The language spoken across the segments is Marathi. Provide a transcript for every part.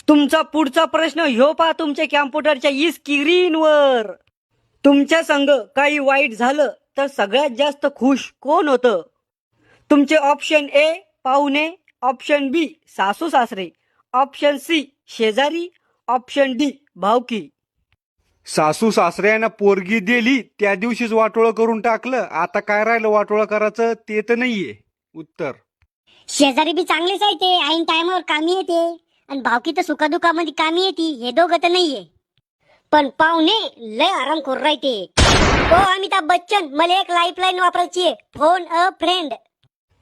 तुमचा पुढचा प्रश्न ह्यो पहा तुमच्या कॅम्प्युटरच्या स्क्रीनवर. तुमच्या संग काही वाईट झालं तर सगळ्यात जास्त खुश कोण होतं? तुमचे ऑप्शन ए पाहुणे, ऑप्शन बी सासू सासरे, ऑप्शन सी शेजारी, ऑप्शन डी भावकी. सासू सासऱ्यानं पोरगी दिली त्या दिवशीच वाटोळं करून टाकलं. आता काय राहिलं वाटोळं करायचं ते तर नाहीये उत्तर. शेजारी बी चांगलेच आहे ते, ऐन टायमावर कामी येते. आणि भावकी तर सुखादुखामध्ये कामी येते. हे दोघं तर नाहीये. पण पाहुणे लय आराम करू राहते. हो अमिताभ बच्चन, मला एक लाईफलाईन वापरायची आहे, फोन अ फ्रेंड.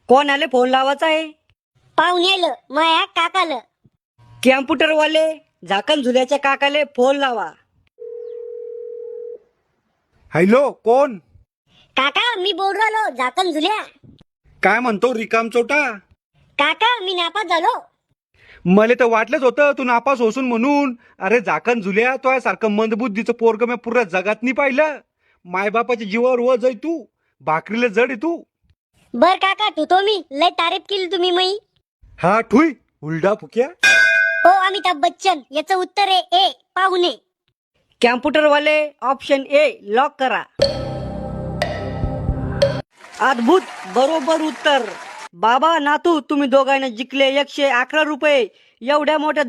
कोणाला फोन लावायचा आहे? पाहुण्याला, माया काकाला. कॅम्प्युटरवाले झाकण झुल्याच्या काकाले फोन लावा. हॅलो, कोण? काका मी बोल राहिलो, झाकण झुल्या. काय म्हणतो रिकाम चोटा? काका मी नापास झालो. मला तर वाटलंच होतं तू नापास होसून म्हणून. अरे झाकण झुल्या, तो सारखं मंदबुद्धीचं पोरग मी पुऱ्या जगात नाही पाहिलं. मायबापाच्या जीवावर वज आहे तू, भाकरीला जड आहे तू. बर काका ठुतो मी, लय तारीफ केली तुम्ही मई. हा ठुई उलडा फुक्या. हो अमिताभ बच्चन, याचं उत्तर आहे ए पाहुणे. कॅम्प्युटरवाले ऑप्शन ए लॉक करा. अद्भुत, बरोबर उत्तर. बाबा नातू तुम्ही दोघांना जिंकले 111 रुपये. एवढ्या मोठ्या